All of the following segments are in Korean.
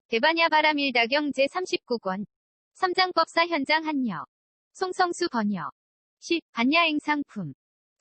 대반야 바람일다경 제39권. 삼장법사 현장 한여. 송성수 번역. 시, 반야행상품.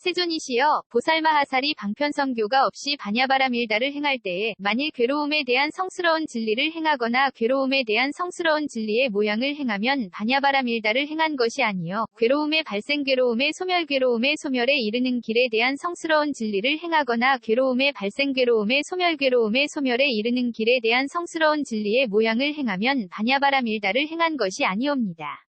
세존이시여, 보살마하살이 방편성교가 없이 반야바람일다를 행할 때에 만일 괴로움에 대한 성스러운 진리를 행하거나 괴로움에 대한 성스러운 진리의 모양을 행하면 반야바람일다를 행한 것이 아니요 괴로움의 발생 괴로움의 소멸 괴로움의 소멸에 이르는 길에 대한 성스러운 진리를 행하거나 괴로움의 발생 괴로움의 소멸 괴로움의 소멸에 이르는 길에 대한 성스러운 진리의 모양을 행하면 반야바람일다를 행한 것이 아니옵니다.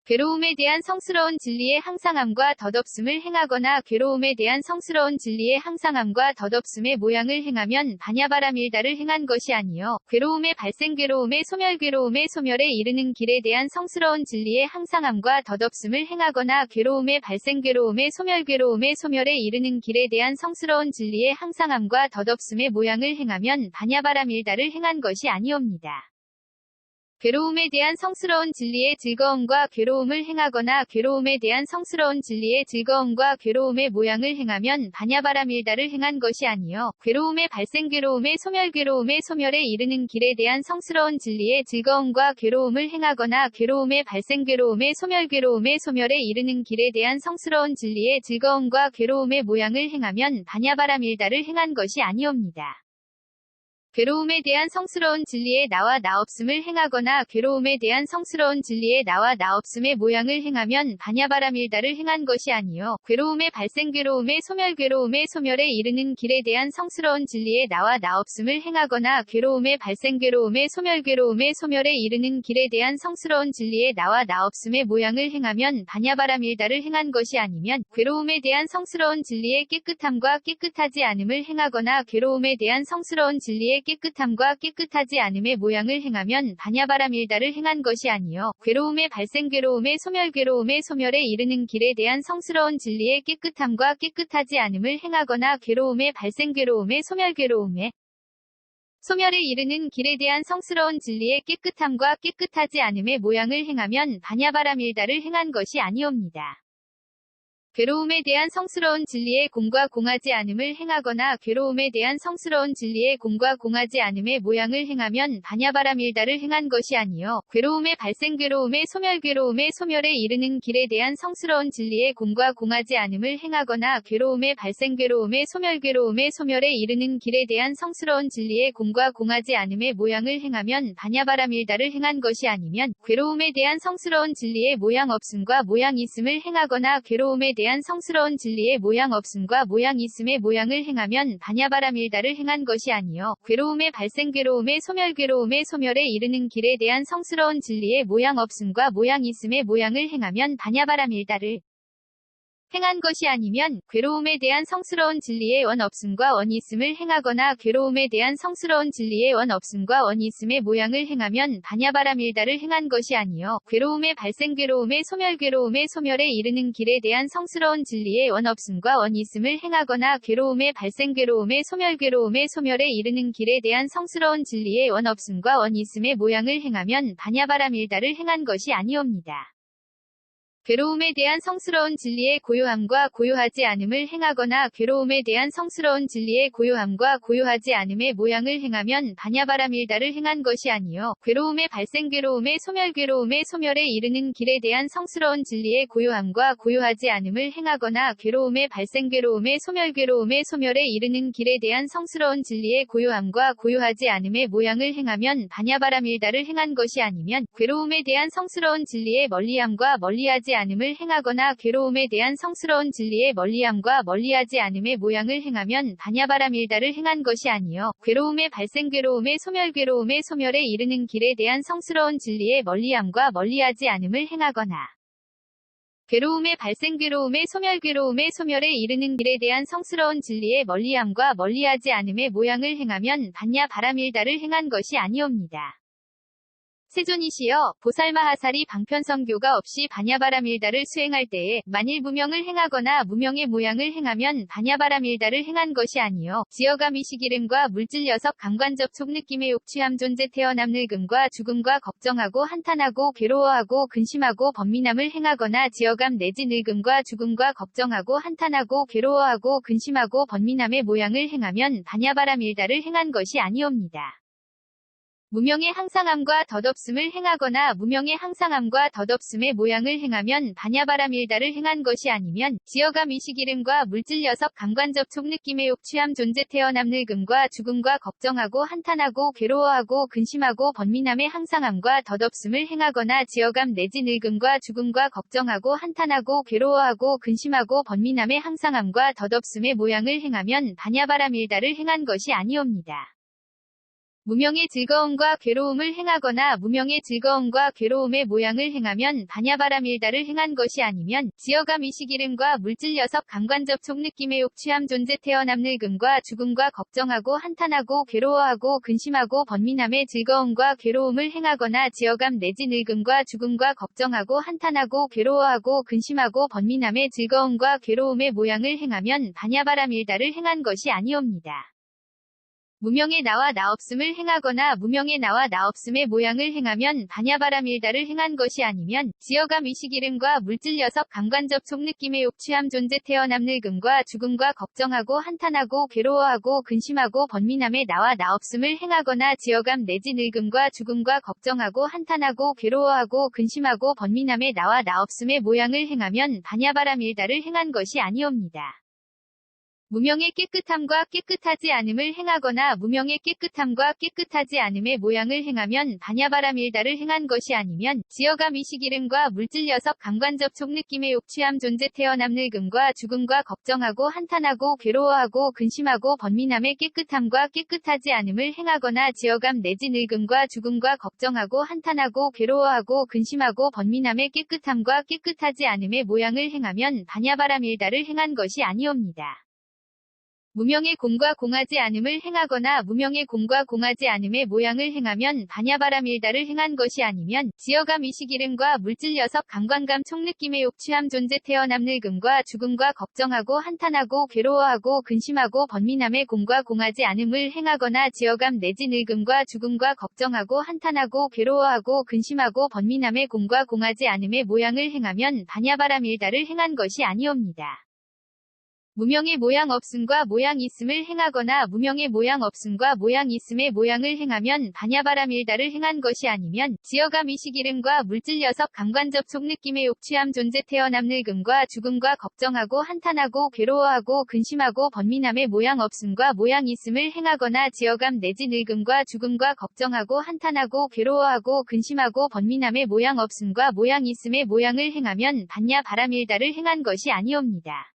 괴로움에 대한 성스러운 진리의 항상함과 덧없음을 행하거나 괴로움에 대한 성스러운 진리의 항상함과 덧없음의 모양을 행하면 반야바람일다를 행한 것이 아니요 괴로움의 발생 괴로움의 소멸 괴로움의 소멸에 이르는 길에 대한 성스러운 진리의 항상함과 덧없음을 행하거나 괴로움의 발생 괴로움의 소멸 괴로움의 소멸에 이르는 길에 대한 성스러운 진리의 항상함과 덧없음의 모양을 행하면 반야바람일다를 행한 것이 아니옵니다. 괴로움에 대한 성스러운 진리의 즐거움과 괴로움을 행하거나 괴로움에 대한 성스러운 진리의 즐거움과 괴로움의 모양을 행하면 반야바람일다를 행한 것이 아니요 괴로움의 발생 괴로움의 소멸 괴로움의 소멸에 이르는 길에 대한 성스러운 진리의 즐거움과 괴로움을 행하거나 괴로움의 발생 괴로움의 소멸 괴로움의 소멸에 이르는 길에 대한 성스러운 진리의 즐거움과 괴로움의 모양을 행하면 반야바람일다를 행한 것이 아니옵니다. 괴로움에 대한 성스러운 진리의 나와 나없음을 행하거나 괴로움에 대한 성스러운 진리의 나와 나없음의 모양을 행하면 반야바람일다를 행한 것이 아니요 괴로움의 발생 괴로움의 소멸 괴로움의 소멸에 이르는 길에 대한 성스러운 진리의 나와 나없음을 행하거나 괴로움의 발생 괴로움의 소멸 괴로움의 소멸에 이르는 길에 대한 성스러운 진리의 나와 나없음의 모양을 행하면 반야바람일다를 행한 것이 아니면 괴로움에 대한 성스러운 진리의 깨끗함과 깨끗하지 않음을 행하거나 괴로움에 대한 성스러운 진리의 깨끗함과 깨끗하지 않음의 모양을 행하면 반야바람일다를 행한 것이 아니요 괴로움의 발생 괴로움의 소멸 괴로움의 소멸에 이르는 길에 대한 성스러운 진리의 깨끗함과 깨끗하지 않음을 행하거나 괴로움의 발생 괴로움의 소멸 괴로움의 소멸에 이르는 길에 대한 성스러운 진리의 깨끗함과 깨끗하지 않음의 모양을 행하면 반야바람일다를 행한 것이 아니옵니다. 괴로움에 대한 성스러운 진리의 공과 공하지 않음을 행하거나 괴로움에 대한 성스러운 진리의 공과 공하지 않음의 모양을 행하면 반야바람일다를 행한 것이 아니요 괴로움의 발생 괴로움의 소멸 괴로움의 소멸에 이르는 길에 대한 성스러운 진리의 공과 공하지 않음을 행하거나 괴로움의 발생 괴로움의 소멸 괴로움의 소멸에 이르는 길에 대한 성스러운 진리의 공과 공하지 않음의 모양을 행하면 반야바람일다를 행한 것이 아니면 괴로움에 대한 성스러운 진리의 모양 없음과 모양 있음을 행하거나 괴로움에 대한 성스러운 진리의 모양 없음과 모양 있음의 모양을 행하면 반야바람일다를 행한 것이 아니요 괴로움의 발생 괴로움의 소멸 괴로움의 소멸에 이르는 길에 대한 성스러운 진리의 모양 없음과 모양 있음의 모양을 행하면 반야바람일다를 행한 것이 아니면 괴로움에 대한 성스러운 진리의 원 없음과 원 있음을 행하거나 괴로움에 대한 성스러운 진리의 원 없음과 원 있음의 모양을 행하면 반야바람일다를 행한 것이 아니요 괴로움의 발생 괴로움의 소멸 괴로움의 소멸에 이르는 길에 대한 성스러운 진리의 원 없음과 원 있음을 행하거나 괴로움의 발생 괴로움의 소멸 괴로움의 소멸에 이르는 길에 대한 성스러운 진리의 원 없음과 원 있음의 모양을 행하면 반야바람일다를 행한 것이 아니옵니다. 괴로움에 대한 성스러운 진리의 고요함과 고요하지 않음을 행하거나 괴로움에 대한 성스러운 진리의 고요함과 고요하지 않음의 모양을 행하면 반야바람일다를 행한 것이 아니요 괴로움의 발생 괴로움의 소멸 괴로움의 소멸에 이르는 길에 대한 성스러운 진리의 고요함과 고요하지 않음을 행하거나 괴로움의 발생 괴로움의 소멸 괴로움의 소멸에 이르는 길에 대한 성스러운 진리의 고요함과 고요하지 않음의 모양을 행하면 반야바람일다를 행한 것이 아니면 괴로움에 대한 성스러운 진리의 멀리함과 멀리하지 않음을 행하거나 괴로움에 대한 성스러운 진리의 멀리함과 멀리하지 않음의 모양을 행하면 반야바람일다를 행한 것이 아니요 괴로움의 발생 괴로움의 소멸 괴로움의 소멸에 이르는 길에 대한 성스러운 진리의 멀리함과 멀리하지 않음을 행하거나 괴로움의 발생 괴로움의 소멸 괴로움의 소멸에 이르는 길에 대한 성스러운 진리의 멀리함과 멀리하지 않음의 모양을 행하면 반야바람일다를 행한 것이 아니옵니다. 세존이시여, 보살마하살이 방편성교가 없이 반야바람일다를 수행할 때에 만일 무명을 행하거나 무명의 모양을 행하면 반야바람일다를 행한 것이 아니요 지어감 의식이름과 물질 녀석 감관 접촉 느낌의 욕취함 존재 태어남 늙음과 죽음과 걱정하고 한탄하고 괴로워하고 근심하고 번민함을 행하거나 지어감 내지 늙음과 죽음과 걱정하고 한탄하고 괴로워하고 근심하고 번민함의 모양을 행하면 반야바람일다를 행한 것이 아니옵니다. 무명의 항상함과 덧없음을 행하거나 무명의 항상함과 덧없음의 모양을 행하면 반야바라밀다를 행한 것이 아니면 지어감 의식이름과 물질 녀석 감관 접촉 느낌의 욕취함 존재 태어남 늙음과 죽음과 걱정하고 한탄하고 괴로워하고 근심하고 번민함의 항상함과 덧없음을 행하거나 지어감 내지 늙음과 죽음과 걱정하고 한탄하고 괴로워하고 근심하고 번민함의 항상함과 덧없음의 모양을 행하면 반야바라밀다를 행한 것이 아니옵니다. 무명의 즐거움과 괴로움을 행하거나 무명의 즐거움과 괴로움의 모양을 행하면 반야바라밀다를 행한 것이 아니면 지어감 의식이름과 물질 녀석 감관 접촉 느낌의 욕취함 존재 태어남 늙음과 죽음과 걱정하고 한탄하고 괴로워하고 근심하고 번민함의 즐거움과 괴로움을 행하거나 지어감 내지 늙음과 죽음과 걱정하고 한탄하고 괴로워하고 근심하고 번민함의 즐거움과 괴로움의 모양을 행하면 반야바라밀다를 행한 것이 아니옵니다. 무명의 나와 나없음을 행하거나 무명의 나와 나없음의 모양을 행하면 반야바라밀다를 행한 것이 아니면 지어감 의식이름과 물질 녀석 감관 접촉 느낌의 욕취함 존재 태어남 늙음과 죽음과 걱정하고 한탄하고 괴로워하고 근심하고 번민함의 나와 나없음을 행하거나 지어감 내지 늙음과 죽음과 걱정하고 한탄하고 괴로워하고 근심하고 번민함의 나와 나없음의 모양을 행하면 반야바라밀다를 행한 것이 아니옵니다. 무명의 깨끗함과 깨끗하지 않음을 행하거나 무명의 깨끗함과 깨끗하지 않음의 모양을 행하면 반야바라밀다를 행한 것이 아니면 지어감 의식이름과 물질 녀석 감관 접촉 느낌의 욕취함 존재 태어남 늙음과 죽음과 걱정하고 한탄하고 괴로워하고 근심하고 번민함의 깨끗함과 깨끗하지 않음을 행하거나 지어감 내지 늙음과 죽음과 걱정하고 한탄하고 괴로워하고 근심하고 번민함의 깨끗함과 깨끗하지 않음의 모양을 행하면 반야바라밀다를 행한 것이 아니옵니다. 무명의 공과 공하지 않음을 행하거나 무명의 공과 공하지 않음의 모양을 행하면 반야바라밀다를 행한 것이 아니면 지어감 의식이름과 물질 녀석 감관감 촉느낌의 욕취함 존재 태어남 늙음과 죽음과 걱정하고 한탄하고 괴로워하고 근심하고 번민함의 공과 공하지 않음을 행하거나 지어감 내지 늙음과 죽음과 걱정하고 한탄하고 괴로워하고 근심하고 번민함의 공과 공하지 않음의 모양을 행하면 반야바라밀다를 행한 것이 아니옵니다. 무명의 모양 없음과 모양 있음을 행하거나 무명의 모양 없음과 모양 있음의 모양을 행하면 반야바라밀다를 행한 것이 아니면 지어감 의식이름과 물질 녀석 감관 접촉 느낌의 욕취함 존재 태어남 늙음과 죽음과 걱정하고 한탄하고 괴로워하고 근심하고 번민함의 모양 없음과 모양 있음을 행하거나 지어감 내지 늙음과 죽음과 걱정하고 한탄하고 괴로워하고 근심하고 번민함의 모양 없음과 모양 있음의 모양을 행하면 반야바라밀다를 행한 것이 아니옵니다.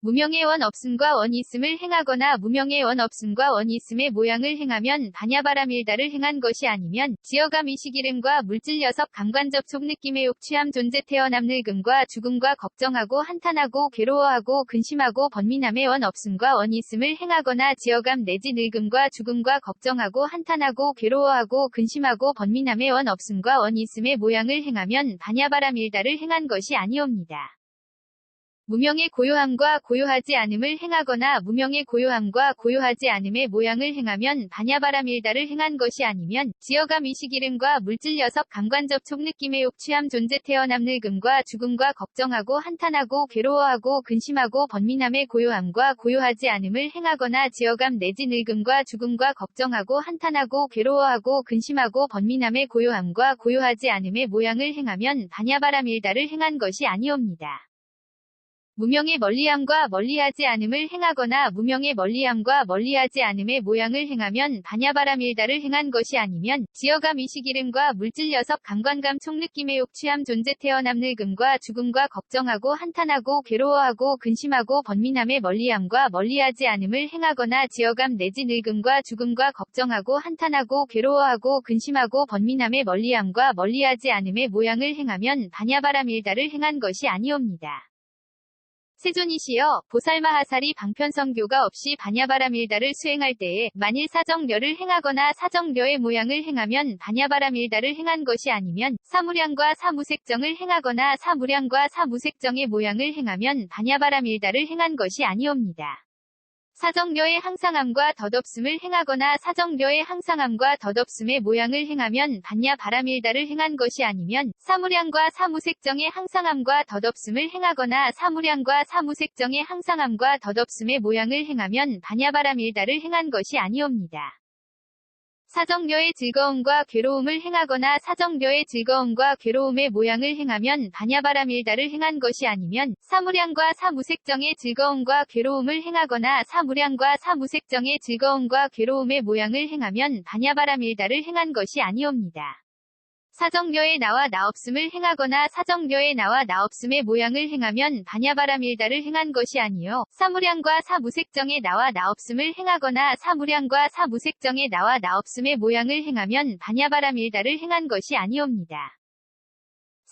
무명의 원 없음과 원 있음을 행하거나 무명의 원 없음과 원 있음의 모양을 행하면 반야바라밀다를 행한 것이 아니면 지어감 의식이름과 물질 녀석 감관 접촉 느낌의 욕취함 존재 태어남 늙음과 죽음과 걱정하고 한탄하고 괴로워하고 근심하고 번민함의 원 없음과 원 있음을 행하거나 지어감 내지 늙음과 죽음과 걱정하고 한탄하고 괴로워하고 근심하고 번민함의 원 없음과 원 있음의 모양을 행하면 반야바라밀다를 행한 것이 아니옵니다. 무명의 고요함과 고요하지 않음을 행하거나 무명의 고요함과 고요하지 않음의 모양을 행하면 반야바라밀다를 행한 것이 아니면 지어감 의식이름과 물질 녀석 감관 접촉 느낌의 욕취함 존재 태어남 늙음과 죽음과 걱정하고 한탄하고 괴로워하고 근심하고 번민함의 고요함과 고요하지 않음을 행하거나 지어감 내지 늙음과 죽음과 걱정하고 한탄하고 괴로워하고 근심하고 번민함의 고요함과 고요하지 않음의 모양을 행하면 반야바라밀다를 행한 것이 아니옵니다. 무명의 멀리함과 멀리하지 않음을 행하거나 무명의 멀리함과 멀리하지 않음의 모양을 행하면 반야바라밀다를 행한 것이 아니면 지어감 의식이름과 물질 녀석 감관감 촉느낌의 욕취함 존재 태어남 늙음과 죽음과 걱정하고 한탄하고 괴로워하고 근심하고 번민함의 멀리함과 멀리하지 않음을 행하거나 지어감 내지 늙음과 죽음과 걱정하고 한탄하고 괴로워하고 근심하고 번민함의 멀리함과 멀리하지 않음의 모양을 행하면 반야바라밀다를 행한 것이 아니옵니다. 세존이시여 보살마하사리 방편성교가 없이 반야바라밀다를 수행할 때에 만일 사정려를 행하거나 사정려의 모양을 행하면 반야바라밀다를 행한 것이 아니면 사무량과 사무색정을 행하거나 사무량과 사무색정의 모양을 행하면 반야바라밀다를 행한 것이 아니옵니다. 사정려의 항상함과 덧없음을 행하거나 사정려의 항상함과 덧없음의 모양을 행하면 반야바라밀다를 행한 것이 아니면 사무량과 사무색정의 항상함과 덧없음을 행하거나 사무량과 사무색정의 항상함과 덧없음의 모양을 행하면 반야바라밀다를 행한 것이 아니옵니다. 사정료의 즐거움과 괴로움을 행하거나 사정료의 즐거움과 괴로움의 모양을 행하면 반야바라밀다를 행한 것이 아니면 사무량과 사무색정의 즐거움과 괴로움을 행하거나 사무량과 사무색정의 즐거움과 괴로움의 모양을 행하면 반야바라밀다를 행한 것이 아니옵니다. 사정료의 나와 나없음을 행하거나 사정료의 나와 나없음의 모양을 행하면 반야바라밀다를 행한 것이 아니요 사무량과 사무색정의 나와 나없음을 행하거나 사무량과 사무색정의 나와 나없음의 모양을 행하면 반야바라밀다를 행한 것이 아니옵니다.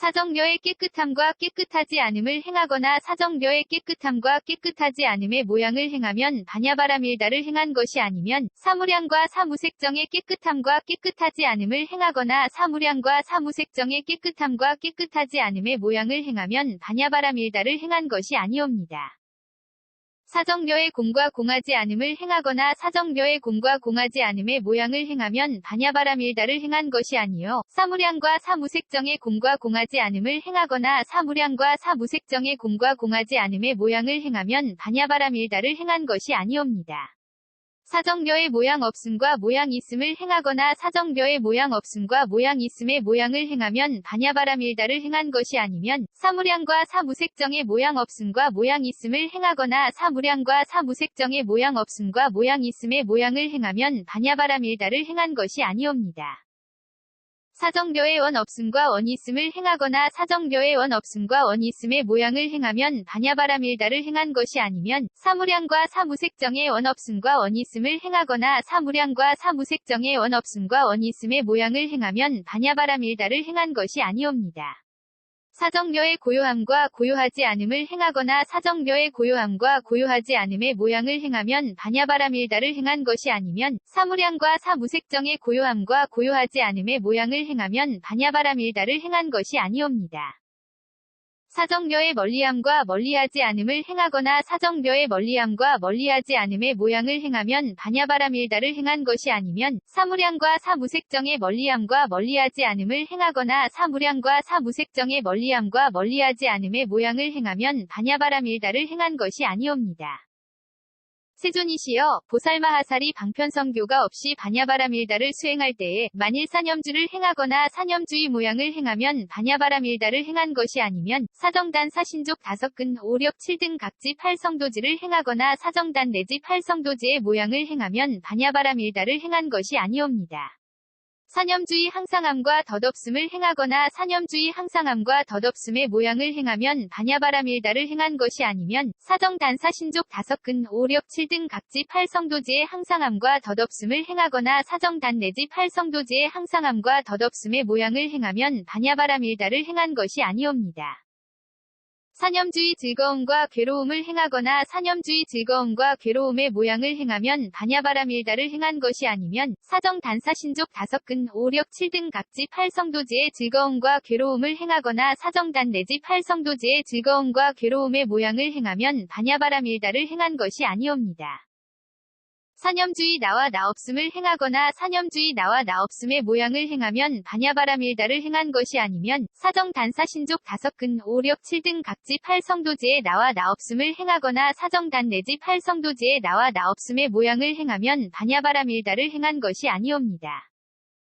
사정료의 깨끗함과 깨끗하지 않음을 행하거나 사정료의 깨끗함과 깨끗하지 않음의 모양을 행하면 반야바라밀다를 행한 것이 아니면 사무량과 사무색정의 깨끗함과 깨끗하지 않음을 행하거나 사무량과 사무색정의 깨끗함과 깨끗하지 않음의 모양을 행하면 반야바라밀다를 행한 것이 아니옵니다. 사정료의 공과 공하지 않음을 행하거나 사정료의 공과 공하지 않음의 모양을 행하면 반야바라밀다를 행한 것이 아니요 사무량과 사무색정의 공과 공하지 않음을 행하거나 사무량과 사무색정의 공과 공하지 않음의 모양을 행하면 반야바라밀다를 행한 것이 아니옵니다. 사정료의 모양 없음과 모양 있음을 행하거나 사정료의 모양 없음과 모양 있음의 모양을 행하면 반야바라밀다를 행한 것이 아니면 사무량과 사무색정의 모양 없음과 모양 있음을 행하거나 사무량과 사무색정의 모양 없음과 모양 있음의 모양을 행하면 반야바라밀다를 행한 것이 아니옵니다. 사정료의 원 없음과 원 있음을 행하거나 사정료의 원 없음과 원 있음의 모양을 행하면 반야바라밀다를 행한 것이 아니면 사무량과 사무색정의 원 없음과 원 있음을 행하거나 사무량과 사무색정의 원 없음과 원 있음의 모양을 행하면 반야바라밀다를 행한 것이 아니옵니다. 사정료의 고요함과 고요하지 않음을 행하거나 사정료의 고요함과 고요하지 않음의 모양을 행하면 반야바라밀다를 행한 것이 아니면 사무량과 사무색정의 고요함과 고요하지 않음의 모양을 행하면 반야바라밀다를 행한 것이 아니옵니다. 사정료의 멀리함과 멀리하지 않음을 행하거나 사정료의 멀리함과 멀리하지 않음의 모양을 행하면 반야바라밀다를 행한 것이 아니면 사무량과 사무색정의 멀리함과 멀리하지 않음을 행하거나 사무량과 사무색정의 멀리함과 멀리하지 않음의 모양을 행하면 반야바라밀다를 행한 것이 아니옵니다. 세존이시여 보살마하사리 방편성교가 없이 반야바라밀다를 수행할 때에 만일 사념주를 행하거나 사념주의 모양을 행하면 반야바라밀다를 행한 것이 아니면 사정단 사신족 다섯근 오력 7등 각지 8성도지를 행하거나 사정단 내지 8성도지의 모양을 행하면 반야바라밀다를 행한 것이 아니옵니다. 사념주의 항상함과 덧없음을 행하거나 사념주의 항상함과 덧없음의 모양을 행하면 반야바라밀다를 행한 것이 아니면 사정단사신족 다섯근 오력 7등 각지 8성도지의 항상함과 덧없음을 행하거나 사정단 내지 8성도지의 항상함과 덧없음의 모양을 행하면 반야바라밀다를 행한 것이 아니옵니다. 사념주의 즐거움과 괴로움을 행하거나 사념주의 즐거움과 괴로움의 모양을 행하면 반야바라밀다를 행한 것이 아니면 사정단사신족 다섯근 오력 7등 각지 8성도지의 즐거움과 괴로움을 행하거나 사정단 내지 8성도지의 즐거움과 괴로움의 모양을 행하면 반야바라밀다를 행한 것이 아니옵니다. 사념주의 나와 나없음을 행하거나 사념주의 나와 나없음의 모양을 행하면 반야바라밀다를 행한 것이 아니면 사정단사신족 다섯근 오력 7등 각지 8성도지의 나와 나없음을 행하거나 사정단 내지 8성도지의 나와 나없음의 모양을 행하면 반야바라밀다를 행한 것이 아니옵니다.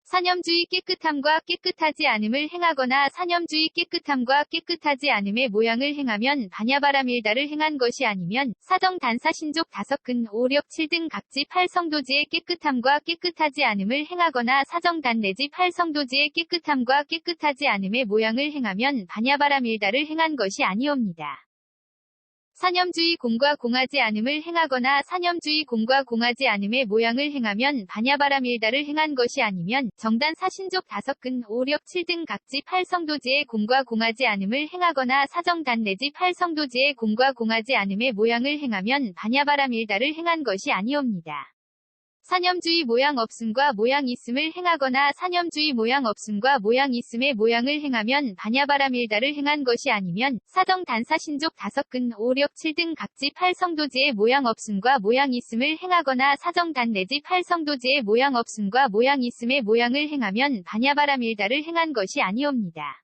사념주의 깨끗함과 깨끗하지 않음을 행하거나 사념주의 깨끗함과 깨끗하지 않음의 모양을 행하면 반야바라밀다를 행한 것이 아니면 사정단사신족 다섯근 오력 7등 각지 8성도지의 깨끗함과 깨끗하지 않음을 행하거나 사정단 내지 8성도지의 깨끗함과 깨끗하지 않음의 모양을 행하면 반야바라밀다를 행한 것이 아니옵니다. 사념주의 공과 공하지 않음을 행하거나 사념주의 공과 공하지 않음의 모양을 행하면 반야바라밀다를 행한 것이 아니면 정단 사신족 다섯근 오력 7등 각지 8성도지의 공과 공하지 않음을 행하거나 사정단 내지 8성도지의 공과 공하지 않음의 모양을 행하면 반야바라밀다를 행한 것이 아니옵니다. 사념주의 모양 없음과 모양 있음을 행하거나 사념주의 모양 없음과 모양 있음의 모양을 행하면 반야바라밀다를 행한 것이 아니면 사정단사신족 다섯근 오력 7등 각지 8성도지의 모양 없음과 모양 있음을 행하거나 사정단 내지 8성도지의 모양 없음과 모양 있음의 모양을 행하면 반야바라밀다를 행한 것이 아니옵니다.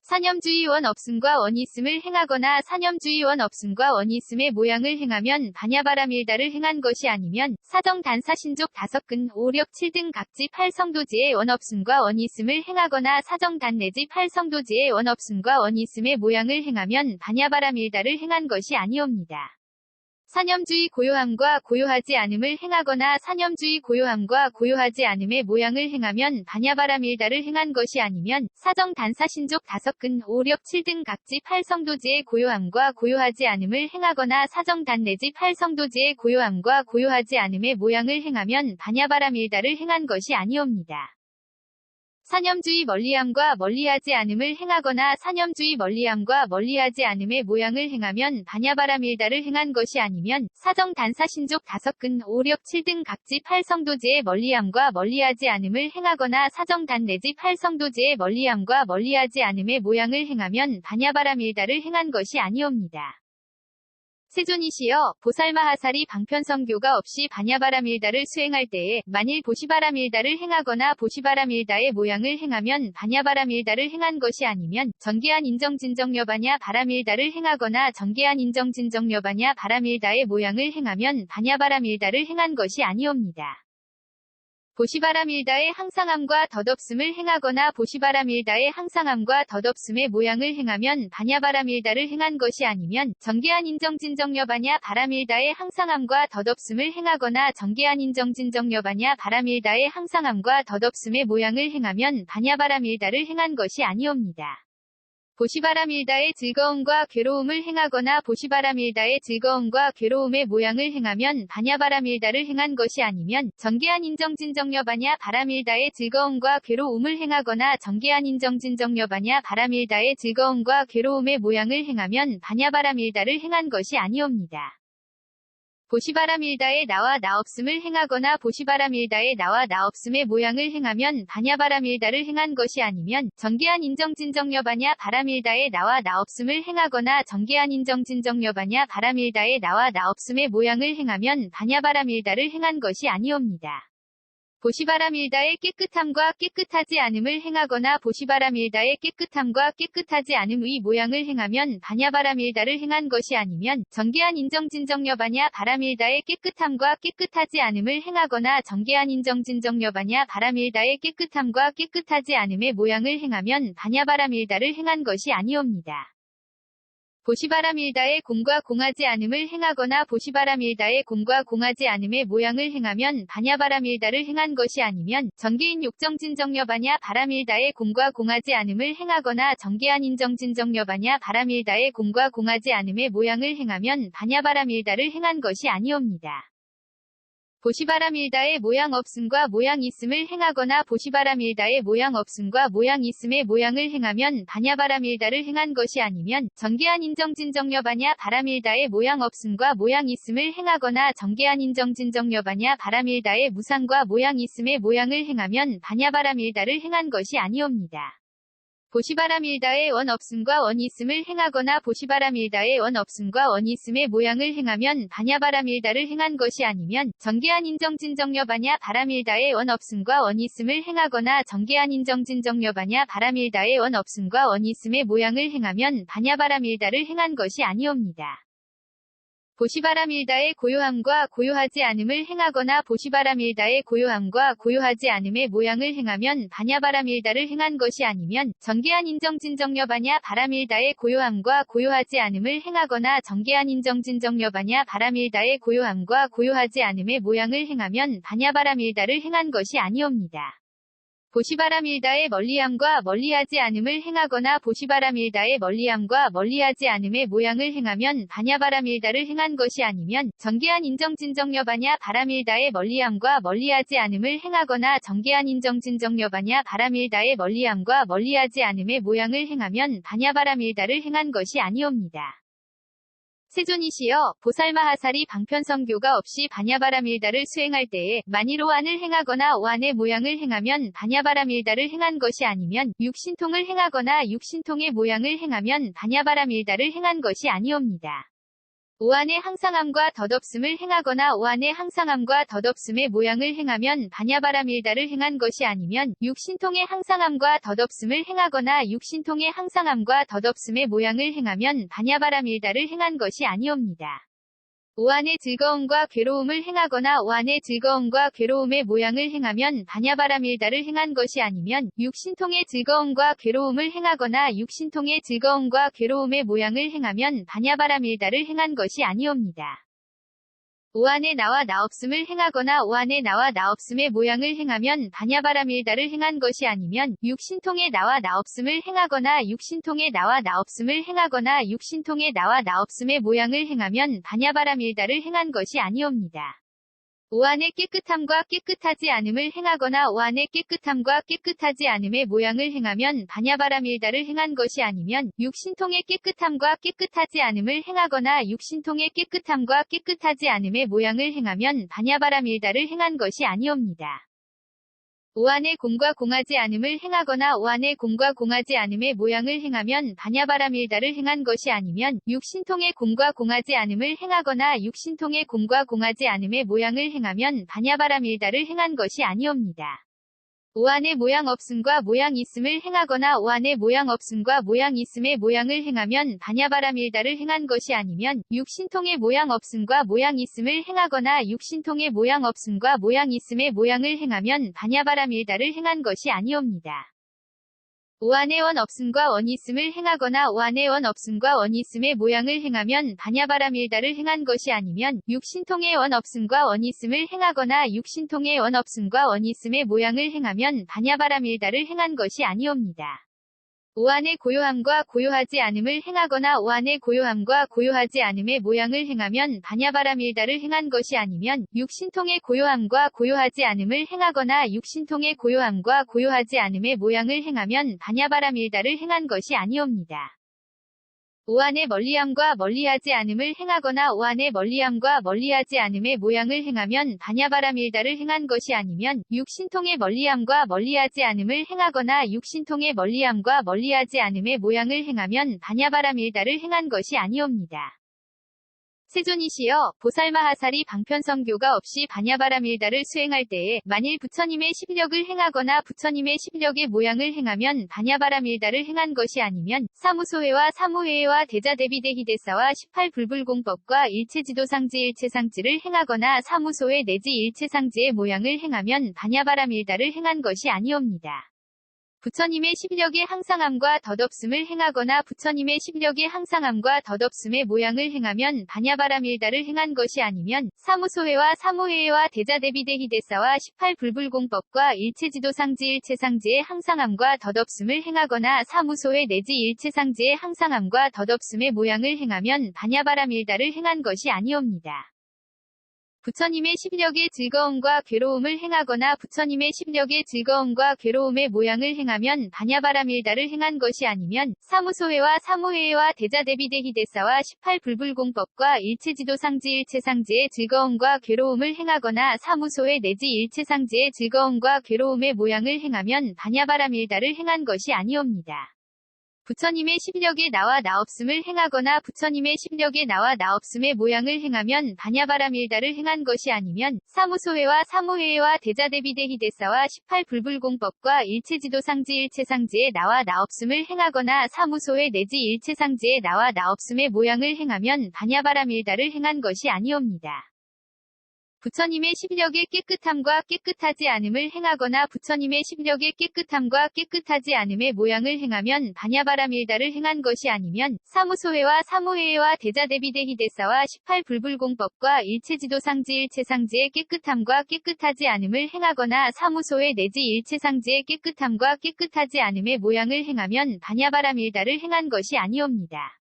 사념주의 원 없음과 원이 있음을 행하거나 사념주의 원 없음과 원이 있음의 모양을 행하면 반야바라밀다를 행한 것이 아니면 사정 단사 신족 다섯 근 5, 6, 7 등 각지 8성도지의 원 없음과 원이 있음을 행하거나 사정 단 내지 8성도지의 원 없음과 원이 있음의 모양을 행하면 반야바라밀다를 행한 것이 아니옵니다. 사념주의 고요함과 고요하지 않음을 행하거나 사념주의 고요함과 고요하지 않음의 모양을 행하면 반야바라밀다를 행한 것이 아니면 사정 단사 신족 다섯 근 5, 6, 7 등 각지 8성도지의 고요함과 고요하지 않음을 행하거나 사정 단 내지 8성도지의 고요함과 고요하지 않음의 모양을 행하면 반야바라밀다를 행한 것이 아니옵니다. 사념주의 멀리함과 멀리하지 않음을 행하거나 사념주의 멀리함과 멀리하지 않음의 모양을 행하면 반야바라밀다를 행한 것이 아니면 사정 단사 신족 다섯 근 5, 6, 7 등 각지 8성도지의 멀리함과 멀리하지 않음을 행하거나 사정 단 내지 8성도지의 멀리함과 멀리하지 않음의 모양을 행하면 반야바라밀다를 행한 것이 아니옵니다. 세존이시여 보살마하사리 방편성교가 없이 반야바라밀다를 수행할 때에 만일 보시바라밀다를 행하거나 보시바라밀다의 모양을 행하면 반야바라밀다를 행한 것이 아니면 전개한 인정진정여바냐 바라밀다를 행하거나 전개한 인정진정여바냐 바라밀다의 모양을 행하면 반야바라밀다를 행한 것이 아니옵니다. 보시바라밀다의 항상함과 덧없음을 행하거나 보시바라밀다의 항상함과 덧없음의 모양을 행하면 반야바라밀다를 행한 것이 아니면 전개한 인정진정여바냐 바라밀다의 항상함과 덧없음을 행하거나 전개한 인정진정여바냐 바라밀다의 항상함과 덧없음의 모양을 행하면 반야바라밀다를 행한 것이 아니옵니다. 보시바라밀다의 즐거움과 괴로움을 행하거나 보시바라밀다의 즐거움과 괴로움의 모양을 행하면 반야바라밀다를 행한 것이 아니면 전개한 인정진정여바냐 바라밀다의 즐거움과 괴로움을 행하거나 전개한 인정진정여바냐 바라밀다의 즐거움과 괴로움의 모양을 행하면 반야바라밀다를 행한 것이 아니옵니다. 보시바라밀다의 나와 나 없음을 행하거나 보시바라밀다의 나와 나 없음의 모양을 행하면 반야바라밀다를 행한 것이 아니면 전개한 인정진정여바냐 바라밀다의 나와 나 없음을 행하거나 전개한 인정진정여바냐 바라밀다의 나와 나 없음의 모양을 행하면 반야바라밀다를 행한 것이 아니옵니다. 보시바라밀다의 깨끗함과 깨끗하지 않음을 행하거나 보시바라밀다의 깨끗함과 깨끗하지 않음의 모양을 행하면 반야바라밀다를 행한 것이 아니면 전개한 인정진정여바냐 바라밀다의 깨끗함과 깨끗하지 않음을 행하거나 전개한 인정진정여바냐 바라밀다의 깨끗함과 깨끗하지 않음의 모양을 행하면 반야바라밀다를 행한 것이 아니옵니다. 보시바라밀다의 공과 공하지 않음을 행하거나 보시바라밀다의 공과 공하지 않음의 모양을 행하면 반야바라밀다를 행한 것이 아니면 전개인 욕정진정여바냐 바라밀다의 공과 공하지 않음을 행하거나 전개한 인정진정여바냐 바라밀다의 공과 공하지 않음의 모양을 행하면 반야바라밀다를 행한 것이 아니옵니다. 보시바라밀다의 모양 없음과 모양 있음을 행하거나 보시바라밀다의 모양 없음과 모양 있음의 모양을 행하면 반야바라밀다를 행한 것이 아니면 전개한 인정진정여바냐 바라밀다의 모양 없음과 모양 있음을 행하거나 전개한 인정진정여바냐 바라밀다의 무상과 모양 있음의 모양을 행하면 반야바라밀다를 행한 것이 아니옵니다. 보시바라밀다의 원 없음과 원이 있음을 행하거나 보시바라밀다의 원 없음과 원이 있음의 모양을 행하면 반야바라밀다를 행한 것이 아니면 전개한 인정진정여바냐 바라밀다의 원 없음과 원이 있음을 행하거나 전개한 인정진정여바냐 바라밀다의 원 없음과 원이 있음의 모양을 행하면 반야바라밀다를 행한 것이 아니옵니다. 보시바라밀다의 고요함과 고요하지 않음을 행하거나 보시바라밀다의 고요함과 고요하지 않음의 모양을 행하면 반야바라밀다를 행한 것이 아니면 전개한 인정진정여바냐 바라밀다의 고요함과 고요하지 않음을 행하거나 전개한 인정진정여바냐 바라밀다의 고요함과 고요하지 않음의 모양을 행하면 반야바라밀다를 행한 것이 아니옵니다. 보시바라밀다의 멀리함과 멀리하지 않음을 행하거나 보시바라밀다의 멀리함과 멀리하지 않음의 모양을 행하면 반야바라밀다를 행한 것이 아니면 전개한 인정진정여바냐 바라밀다의 멀리함과 멀리하지 않음을 행하거나 전개한 인정진정여바냐 바라밀다의 멀리함과 멀리하지 않음의 모양을 행하면 반야바라밀다를 행한 것이 아니옵니다. 세존이시여 보살마하사리 방편성교가 없이 반야바라밀다를 수행할 때에 만일 오한을 행하거나 오한의 모양을 행하면 반야바라밀다를 행한 것이 아니면 육신통을 행하거나 육신통의 모양을 행하면 반야바라밀다를 행한 것이 아니옵니다. 오한의 항상함과 덧없음을 행하거나 오한의 항상함과 덧없음의 모양을 행하면 반야바라밀다를 행한 것이 아니면 육신통의 항상함과 덧없음을 행하거나 육신통의 항상함과 덧없음의 모양을 행하면 반야바라밀다를 행한 것이 아니옵니다. 오한의 즐거움과 괴로움을 행하거나 오한의 즐거움과 괴로움의 모양을 행하면 반야바라밀다를 행한 것이 아니면 육신통의 즐거움과 괴로움을 행하거나 육신통의 즐거움과 괴로움의 모양을 행하면 반야바라밀다를 행한 것이 아니옵니다. 오한의 나와 나없음을 행하거나 오한의 나와 나없음의 모양을 행하면 반야바라밀다를 행한 것이 아니면 육신통의 나와 나없음을 행하거나 육신통의 나와 나없음을 행하거나 육신통의 나와 나없음의 모양을 행하면 반야바라밀다를 행한 것이 아니옵니다. 오한의 깨끗함과 깨끗하지 않음을 행하거나 오한의 깨끗함과 깨끗하지 않음의 모양을 행하면 반야바라밀다를 행한 것이 아니면 육신통의 깨끗함과 깨끗하지 않음을 행하거나 육신통의 깨끗함과 깨끗하지 않음의 모양을 행하면 반야바라밀다를 행한 것이 아니옵니다. 오한의 공과 공하지 않음을 행하거나 오한의 공과 공하지 않음의 모양을 행하면 반야바라밀다를 행한 것이 아니면 육신통의 공과 공하지 않음을 행하거나 육신통의 공과 공하지 않음의 모양을 행하면 반야바라밀다를 행한 것이 아니옵니다. 오한의 모양 없음과 모양 있음을 행하거나 오한의 모양 없음과 모양 있음의 모양을 행하면 반야바라밀다를 행한 것이 아니면 육신통의 모양 없음과 모양 있음을 행하거나 육신통의 모양 없음과 모양 있음의 모양을 행하면 반야바라밀다를 행한 것이 아니옵니다. 오한의 원 없음과 원 있음을 행하거나 오한의 원 없음과 원 있음의 모양을 행하면 반야바라밀다를 행한 것이 아니면 육신통의 원 없음과 원 있음을 행하거나 육신통의 원 없음과 원 있음의 모양을 행하면 반야바라밀다를 행한 것이 아니옵니다. 오한의 고요함과 고요하지 않음을 행하거나 오한의 고요함과 고요하지 않음의 모양을 행하면 반야바라밀다를 행한 것이 아니면 육신통의 고요함과 고요하지 않음을 행하거나 육신통의 고요함과 고요하지 않음의 모양을 행하면 반야바라밀다를 행한 것이 아니옵니다. 오한의 멀리함과 멀리하지 않음을 행하거나 오한의 멀리함과 멀리하지 않음의 모양을 행하면 반야바라밀다를 행한 것이 아니면 육신통의 멀리함과 멀리하지 않음을 행하거나 육신통의 멀리함과 멀리하지 않음의 모양을 행하면 반야바라밀다를 행한 것이 아니옵니다. 세존이시여 보살마하사리 방편성교가 없이 반야바라밀다를 수행할 때에 만일 부처님의 십력을 행하거나 부처님의 십력의 모양을 행하면 반야바라밀다를 행한 것이 아니면 사무소회와 사무회와 대자대비대희대사와 18불불공법과 일체지도상지 일체상지를 행하거나 사무소회 내지 일체상지의 모양을 행하면 반야바라밀다를 행한 것이 아니옵니다. 부처님의 십력의 항상함과 덧없음을 행하거나 부처님의 십력의 항상함과 덧없음의 모양을 행하면 반야바라밀다를 행한 것이 아니면 사무소회와 사무회와 대자대비대희대사와 18불불공법과 일체지도상지 일체상지의 항상함과 덧없음을 행하거나 사무소회 내지 일체상지의 항상함과 덧없음의 모양을 행하면 반야바라밀다를 행한 것이 아니옵니다. 부처님의 십력의 즐거움과 괴로움을 행하거나 부처님의 십력의 즐거움과 괴로움의 모양을 행하면 반야바라밀다를 행한 것이 아니면 사무소회와 사무회와 대자대비대희대사와 18불불공법과 일체지도상지 일체상지의 즐거움과 괴로움을 행하거나 사무소회 내지 일체상지의 즐거움과 괴로움의 모양을 행하면 반야바라밀다를 행한 것이 아니옵니다. 부처님의 십력의 나와 나없음을 행하거나 부처님의 십력의 나와 나없음의 모양을 행하면 반야바라밀다를 행한 것이 아니면 사무소회와 사무회와 대자대비대희대사와 18불불공법과 일체지도상지 일체상지의 나와 나없음을 행하거나 사무소회 내지 일체상지의 나와 나없음의 모양을 행하면 반야바라밀다를 행한 것이 아니옵니다. 부처님의 십력의 깨끗함과 깨끗하지 않음을 행하거나 부처님의 십력의 깨끗함과 깨끗하지 않음의 모양을 행하면 반야바라밀다를 행한 것이 아니면 사무소회와 사무회와 대자대비대희대사와 18불불공법과 일체지도상지 일체상지의 깨끗함과 깨끗하지 않음을 행하거나 사무소회 내지 일체상지의 깨끗함과 깨끗하지 않음의 모양을 행하면 반야바라밀다를 행한 것이 아니옵니다.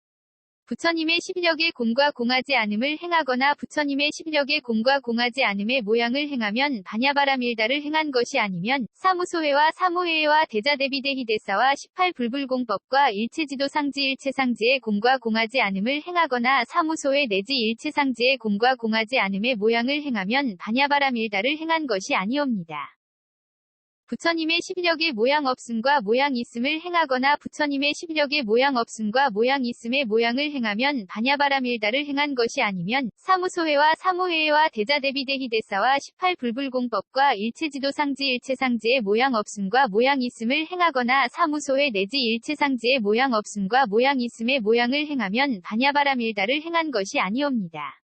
부처님의 십력의 공과 공하지 않음을 행하거나 부처님의 십력의 공과 공하지 않음의 모양을 행하면 반야바라밀다를 행한 것이 아니면 사무소회와 사무회와 대자대비대희대사와 18불불공법과 일체지도상지 일체상지의 공과 공하지 않음을 행하거나 사무소회 내지 일체상지의 공과 공하지 않음의 모양을 행하면 반야바라밀다를 행한 것이 아니옵니다. 부처님의 십력의 모양 없음과 모양 있음을 행하거나 부처님의 십력의 모양 없음과 모양 있음의 모양을 행하면 반야바라밀다를 행한 것이 아니면 사무소회와 사무회와 대자대비대희대사와 18불불공법과 일체지도상지 일체상지의 모양 없음과 모양 있음을 행하거나 사무소회 내지 일체상지의 모양 없음과 모양 있음의 모양을 행하면 반야바라밀다를 행한 것이 아니옵니다.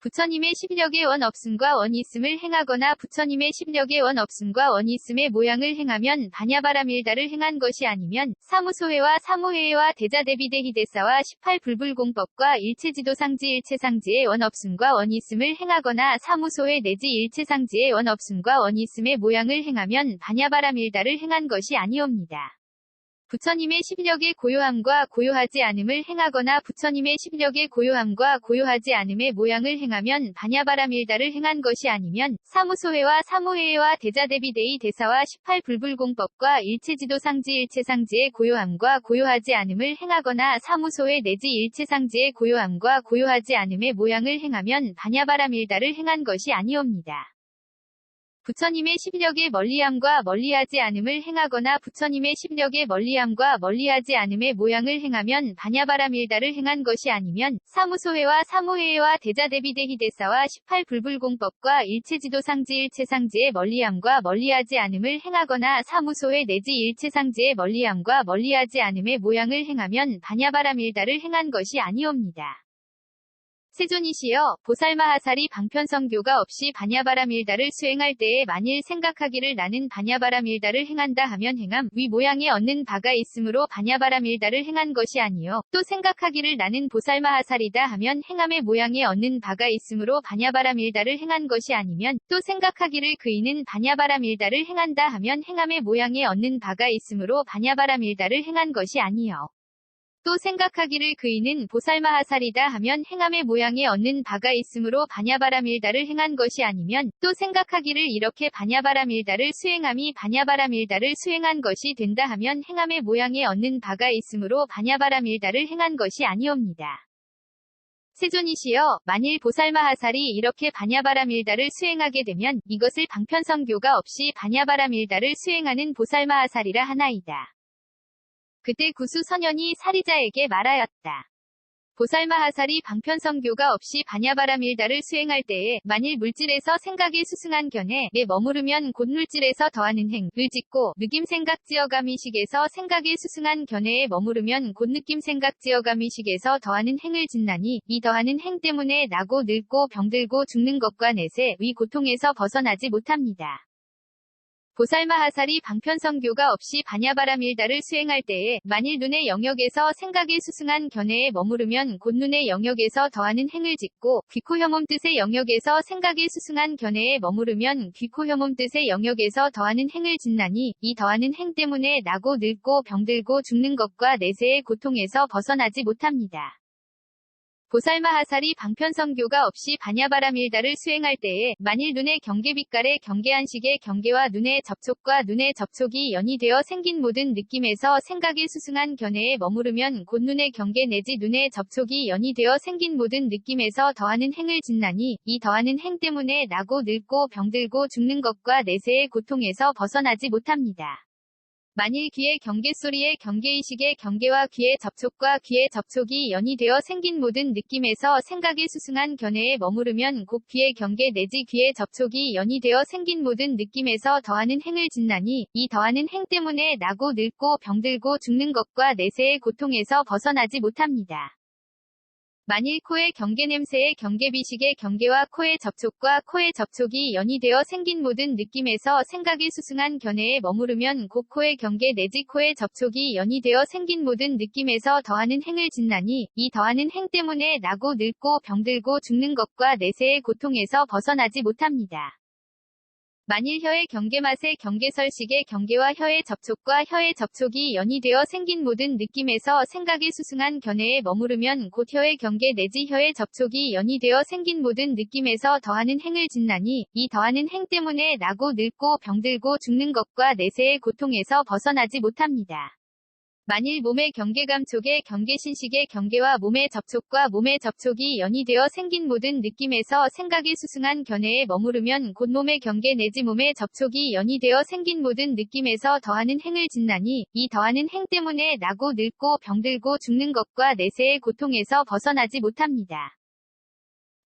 부처님의 십력의 원 없음과 원 있음을 행하거나 부처님의 십력의 원 없음과 원 있음의 모양을 행하면 반야바라밀다를 행한 것이 아니면 사무소회와 사무회와 대자대비대희대사와 18불불공법과 일체지도상지 일체상지의 원 없음과 원 있음을 행하거나 사무소회 내지 일체상지의 원 없음과 원 있음의 모양을 행하면 반야바라밀다를 행한 것이 아니옵니다. 부처님의 십력의 고요함과 고요하지 않음을 행하거나 부처님의 십력의 고요함과 고요하지 않음의 모양을 행하면 반야바라밀다를 행한 것이 아니면 사무소회와 사무회와 대자대비대희 대사와 18불불공법과 일체지도상지 일체상지의 고요함과 고요하지 않음을 행하거나 사무소회 내지 일체상지의 고요함과 고요하지 않음의 모양을 행하면 반야바라밀다를 행한 것이 아니옵니다. 부처님의 십력의 멀리함과 멀리하지 않음을 행하거나 부처님의 십력의 멀리함과 멀리하지 않음의 모양을 행하면 반야바라밀다를 행한 것이 아니면 사무소회와 사무회와 대자대비대희대사와 18불불공법과 일체지도상지 일체상지의 멀리함과 멀리하지 않음을 행하거나 사무소회 내지 일체상지의 멀리함과 멀리하지 않음의 모양을 행하면 반야바라밀다를 행한 것이 아니옵니다. 세존이시여, 보살마하사리 방편성교가 없이 반야바라밀다를 수행할 때에 만일 생각하기를 나는 반야바라밀다를 행한다 하면 행함, 위 모양에 얻는 바가 있으므로 반야바라밀다를 행한 것이 아니요. 또 생각하기를 나는 보살마하사리다 하면 행함의 모양에 얻는 바가 있으므로 반야바라밀다를 행한 것이 아니면 또 생각하기를 그이는 반야바라밀다를 행한다 하면 행함의 모양에 얻는 바가 있으므로 반야바라밀다를 행한 것이 아니요. 또 생각하기를 그이는 보살마하사리다 하면 행함의 모양에 얻는 바가 있으므로 반야바라밀다를 행한 것이 아니면 또 생각하기를 이렇게 반야바라밀다를 수행함이 반야바라밀다를 수행한 것이 된다 하면 행함의 모양에 얻는 바가 있으므로 반야바라밀다를 행한 것이 아니옵니다. 세존이시여, 만일 보살마하살이 이렇게 반야바라밀다를 수행하게 되면 이것을 방편성교가 없이 반야바라밀다를 수행하는 보살마하살이라 하나이다. 그때 구수 선현이 사리자에게 말하였다. 보살마하살이 방편성교가 없이 반야바라밀다를 수행할 때에 만일 물질에서 생각이 수승한 견해에 머무르면 곧 물질에서 더하는 행을 짓고 느낌생각지어감이식에서 생각이 수승한 견해에 머무르면 곧 느낌생각지어감이식에서 더하는 행을 짓나니 이 더하는 행 때문에 나고 늙고 병들고 죽는 것과 내세의 고통에서 벗어나지 못합니다. 보살마하살이 방편성교가 없이 반야바라밀다를 수행할 때에 만일 눈의 영역에서 생각이 수승한 견해에 머무르면 곧 눈의 영역에서 더하는 행을 짓고 귀코혐몸 뜻의 영역에서 생각이 수승한 견해에 머무르면 귀코혐몸 뜻의 영역에서 더하는 행을 짓나니 이 더하는 행 때문에 나고 늙고 병들고 죽는 것과 내세의 고통에서 벗어나지 못합니다. 보살마하살이 방편성교가 없이 반야바라밀다를 수행할 때에 만일 눈의 경계빛깔의 경계안식의 경계와 눈의 접촉과 눈의 접촉이 연이되어 생긴 모든 느낌에서 생각이 수승한 견해에 머무르면 곧 눈의 경계 내지 눈의 접촉이 연이되어 생긴 모든 느낌에서 더하는 행을 짓나니 이 더하는 행 때문에 나고 늙고 병들고 죽는 것과 내세의 고통에서 벗어나지 못합니다. 만일 귀의 경계소리의 경계의식의 경계와 귀의 접촉과 귀의 접촉이 연이되어 생긴 모든 느낌에서 생각이 수승한 견해에 머무르면 곧 귀의 경계 내지 귀의 접촉이 연이되어 생긴 모든 느낌에서 더하는 행을 짓나니 이 더하는 행 때문에 나고 늙고 병들고 죽는 것과 내세의 고통에서 벗어나지 못합니다. 만일 코의 경계냄새의 경계비식의 경계와 코의 접촉과 코의 접촉이 연이되어 생긴 모든 느낌에서 생각이 수승한 견해에 머무르면 곧 코의 경계 내지 코의 접촉이 연이되어 생긴 모든 느낌에서 더하는 행을 짓나니 이 더하는 행 때문에 나고 늙고 병들고 죽는 것과 내세의 고통에서 벗어나지 못합니다. 만일 혀의 경계맛의 경계설식의 경계와 혀의 접촉과 혀의 접촉이 연이되어 생긴 모든 느낌에서 생각이 수승한 견해에 머무르면 곧 혀의 경계 내지 혀의 접촉이 연이되어 생긴 모든 느낌에서 더하는 행을 짓나니 이 더하는 행 때문에 나고 늙고 병들고 죽는 것과 내세의 고통에서 벗어나지 못합니다. 만일 몸의 경계감촉의 경계신식의 경계와 몸의 접촉과 몸의 접촉이 연이되어 생긴 모든 느낌에서 생각의 수승한 견해에 머무르면 곧 몸의 경계 내지 몸의 접촉이 연이되어 생긴 모든 느낌에서 더하는 행을 짓나니 이 더하는 행 때문에 나고 늙고 병들고 죽는 것과 내세의 고통에서 벗어나지 못합니다.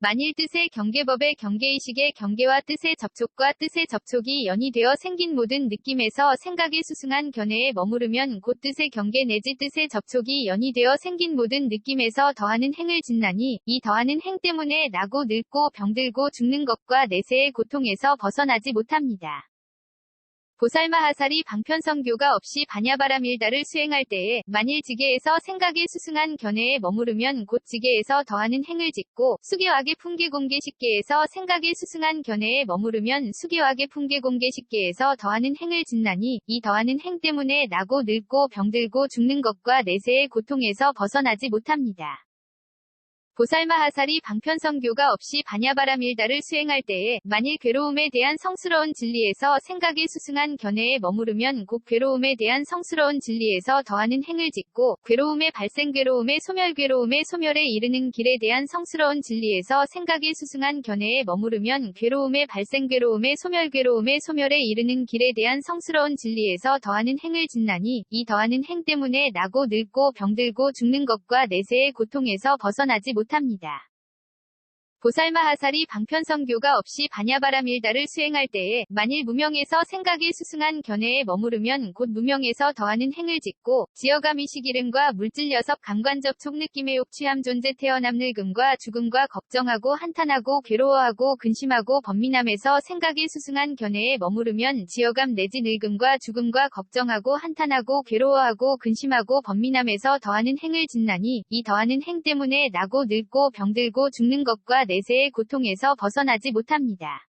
만일 뜻의 경계법의 경계의식의 경계와 뜻의 접촉과 뜻의 접촉이 연이되어 생긴 모든 느낌에서 생각의 수승한 견해에 머무르면 곧 뜻의 경계 내지 뜻의 접촉이 연이되어 생긴 모든 느낌에서 더하는 행을 짓나니 이 더하는 행 때문에 나고 늙고 병들고 죽는 것과 내세의 고통에서 벗어나지 못합니다. 보살마하살이 방편성교가 없이 반야바라밀다를 수행할 때에 만일 지계에서 생각의 수승한 견해에 머무르면 곧 지계에서 더하는 행을 짓고 수계와계 풍계공계식계에서 생각의 수승한 견해에 머무르면 수계와계 풍계공계식계에서 더하는 행을 짓나니 이 더하는 행 때문에 나고 늙고 병들고 죽는 것과 내세의 고통에서 벗어나지 못합니다. 보살마하살이 방편성교가 없이 반야바라밀다를 수행할 때에 만일 괴로움에 대한 성스러운 진리에서 생각의 수승한 견해에 머무르면 곧 괴로움에 대한 성스러운 진리에서 더하는 행을 짓고 괴로움의 발생 괴로움의 소멸에 이르는 길에 대한 성스러운 진리에서 생각의 수승한 견해에 머무르면 괴로움의 발생 괴로움의 소멸에 이르는 길에 대한 성스러운 진리에서 더하는 행을 짓나니 이 더하는 행 때문에 나고 늙고 병들고 죽는 것과 내세의 고통에서 벗어나지 못합니다. 보살마하살이 방편성교가 없이 반야바라밀다를 수행할 때에 만일 무명에서 생각의 수승한 견해에 머무르면 곧 무명에서 더하는 행을 짓고 지어감의식 이름과 물질 녀석 감관접촉 느낌의 욕취함 존재 태어남 늙음과 죽음과 걱정하고 한탄하고 괴로워하고 근심하고 번민함에서 생각의 수승한 견해에 머무르면 지어감 내지 늙음과 죽음과 걱정하고 한탄하고 괴로워하고 근심하고 번민함에서 더하는 행을 짓나니 이 더하는 행 때문에 나고 늙고 병들고 죽는 것과 내세의 고통에서 벗어나지 못합니다.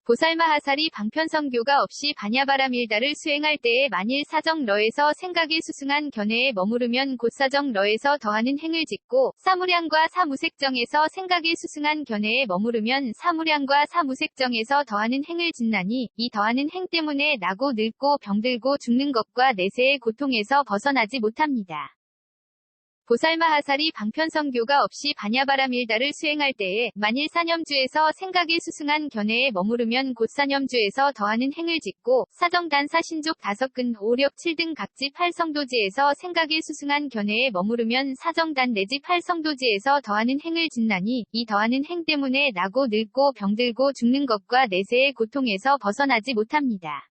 보살마하살이 방편성교가 없이 반야바라밀다를 수행할 때에 만일 사정러에서 생각의 수승한 견해에 머무르면 곧 사정러에서 더하는 행을 짓고 사무량과 사무색정에서 생각의 수승한 견해에 머무르면 사무량과 사무색정에서 더하는 행을 짓나니 이 더하는 행 때문에 나고 늙고 병들고 죽는 것과 내세의 고통에서 벗어나지 못합니다. 보살마하살이 방편성교가 없이 반야바라밀다를 수행할 때에 만일 사념주에서 생각의 수승한 견해에 머무르면 곧 사념주에서 더하는 행을 짓고 사정단 사신족 다섯근 오력 7등 각지 8성도지에서 생각의 수승한 견해에 머무르면 사정단 내지 8성도지에서 더하는 행을 짓나니 이 더하는 행 때문에 나고 늙고 병들고 죽는 것과 내세의 고통에서 벗어나지 못합니다.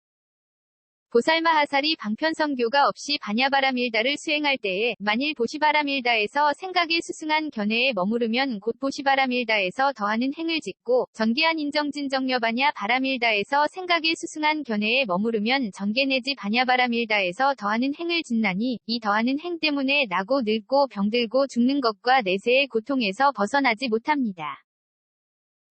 보살마하살이 방편성교가 없이 반야바라밀다를 수행할 때에 만일 보시바라밀다에서 생각의 수승한 견해에 머무르면 곧 보시바라밀다에서 더하는 행을 짓고 전계한 인정진정녀바냐 바라밀다에서 생각의 수승한 견해에 머무르면 전계 내지 반야바라밀다에서 더하는 행을 짓나니 이 더하는 행 때문에 나고 늙고 병들고 죽는 것과 내세의 고통에서 벗어나지 못합니다.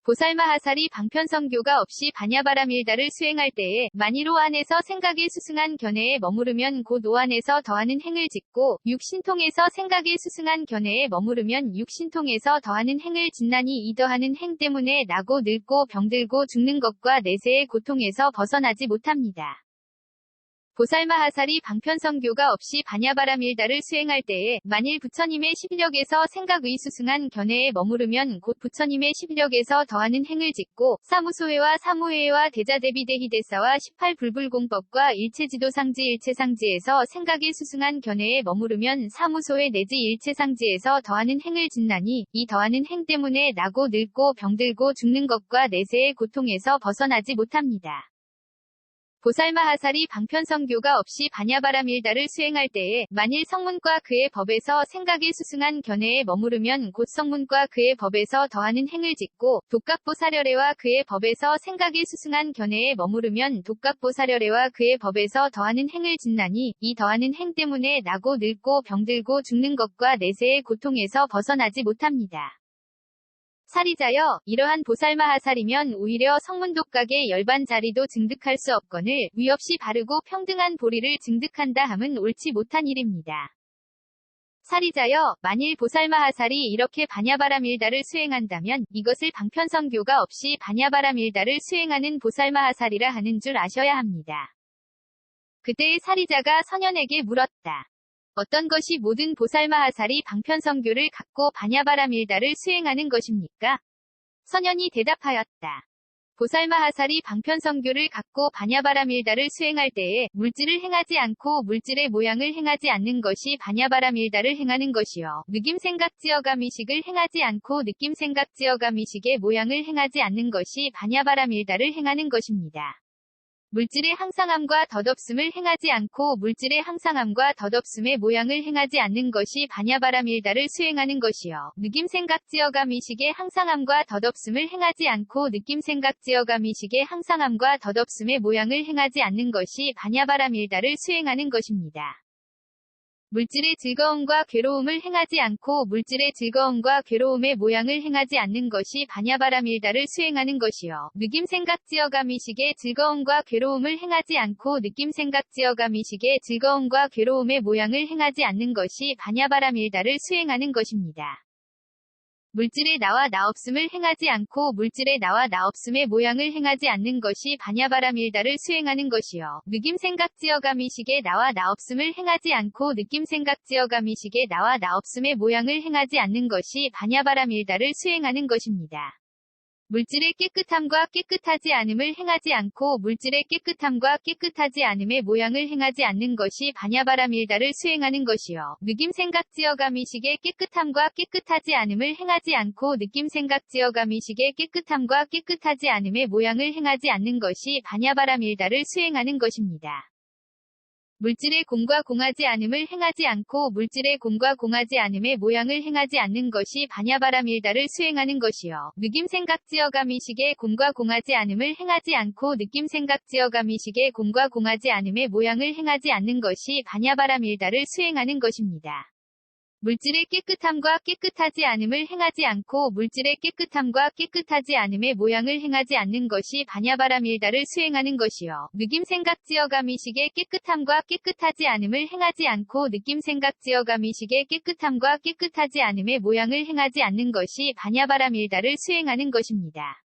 보살마하살이 방편성교가 없이 반야바라밀다를 수행할 때에 만일 오안에서 생각의 수승한 견해에 머무르면 곧 오안에서 더하는 행을 짓고 육신통에서 생각의 수승한 견해에 머무르면 육신통에서 더하는 행을 짓나니 이 더하는 행 때문에 나고 늙고 병들고 죽는 것과 내세의 고통에서 벗어나지 못합니다. 보살마하살이 방편성교가 없이 반야바라밀다를 수행할 때에 만일 부처님의 11력에서 생각의 수승한 견해에 머무르면 곧 부처님의 11력에서 더하는 행을 짓고 사무소회와 사무회와 대자대비대희대사와 18불불공법과 일체지도상지 일체상지에서 생각의 수승한 견해에 머무르면 사무소회 내지 일체상지에서 더하는 행을 짓나니 이 더하는 행 때문에 나고 늙고 병들고 죽는 것과 내세의 고통에서 벗어나지 못합니다. 보살마하살이 방편성교가 없이 반야바라밀다를 수행할 때에 만일 성문과 그의 법에서 생각의 수승한 견해에 머무르면 곧 성문과 그의 법에서 더하는 행을 짓고 독각보사려례와 그의 법에서 생각의 수승한 견해에 머무르면 독각보사려례와 그의 법에서 더하는 행을 짓나니 이 더하는 행 때문에 나고 늙고 병들고 죽는 것과 내세의 고통에서 벗어나지 못합니다. 사리자여, 이러한 보살마하살이면 오히려 성문독각의 열반 자리도 증득할 수 없거늘 위 없이 바르고 평등한 보리를 증득한다 함은 옳지 못한 일입니다. 사리자여, 만일 보살마하살이 이렇게 반야바라밀다를 수행한다면 이것을 방편성교가 없이 반야바라밀다를 수행하는 보살마하살이라 하는 줄 아셔야 합니다. 그때의 사리자가 선현에게 물었다. 어떤 것이 모든 보살마하살이 방편성교를 갖고 반야바라밀다를 수행하는 것입니까? 선현이 대답하였다. 보살마하살이 방편성교를 갖고 반야바라밀다를 수행할 때에 물질을 행하지 않고 물질의 모양을 행하지 않는 것이 반야바라밀다를 행하는 것이요. 느낌생각지어가미식을 행하지 않고 느낌생각지어가미식의 모양을 행하지 않는 것이 반야바라밀다를 행하는 것입니다. 물질의 항상함과 덧없음을 행하지 않고 물질의 항상함과 덧없음의 모양을 행하지 않는 것이 반야바라밀다를 수행하는 것이요. 느낌생각지어가미식의 항상함과 덧없음을 행하지 않고 느낌생각지어가미식의 항상함과 덧없음의 모양을 행하지 않는 것이 반야바라밀다를 수행하는 것입니다. 물질의 즐거움과 괴로움을 행하지 않고 물질의 즐거움과 괴로움의 모양을 행하지 않는 것이 반야바라밀다를 수행하는 것이요. 느낌생각지어가미식의 즐거움과 괴로움을 행하지 않고 느낌생각지어가미식의 즐거움과 괴로움의 모양을 행하지 않는 것이 반야바라밀다를 수행하는 것입니다. 물질의 나와 나 없음을 행하지 않고 물질의 나와 나 없음의 모양을 행하지 않는 것이 반야바라밀다를 수행하는 것이요. 느낌생각지어가미식의 나와 나 없음을 행하지 않고 느낌생각지어가미식의 나와 나 없음의 모양을 행하지 않는 것이 반야바라밀다를 수행하는 것입니다. 물질의 깨끗함과 깨끗하지 않음을 행하지 않고 물질의 깨끗함과 깨끗하지 않음의 모양을 행하지 않는 것이 반야바라밀다를 수행하는 것이요. 느낌생각지어가미식의 깨끗함과 깨끗하지 않음을 행하지 않고 느낌생각지어가미식의 깨끗함과 깨끗하지 않음의 모양을 행하지 않는 것이 반야바라밀다를 수행하는 것입니다. 물질의 공과 공하지 않음을 행하지 않고 물질의 공과 공하지 않음의 모양을 행하지 않는 것이 반야바라밀다를 수행하는 것이요. 느낌생각지어가미식의 공과 공하지 않음을 행하지 않고 느낌생각지어가미식의 공과 공하지 않음의 모양을 행하지 않는 것이 반야바라밀다를 수행하는 것입니다. 물질의 깨끗함과 깨끗하지 않음을 행하지 않고 물질의 깨끗함과 깨끗하지 않음의 모양을 행하지 않는 것이 반야바라밀다를 수행하는 것이요. 느낌생각지어가미식의 깨끗함과 깨끗하지 않음을 행하지 않고 느낌생각지어가미식의 깨끗함과 깨끗하지 않음의 모양을 행하지 않는 것이 반야바라밀다를 수행하는 것입니다.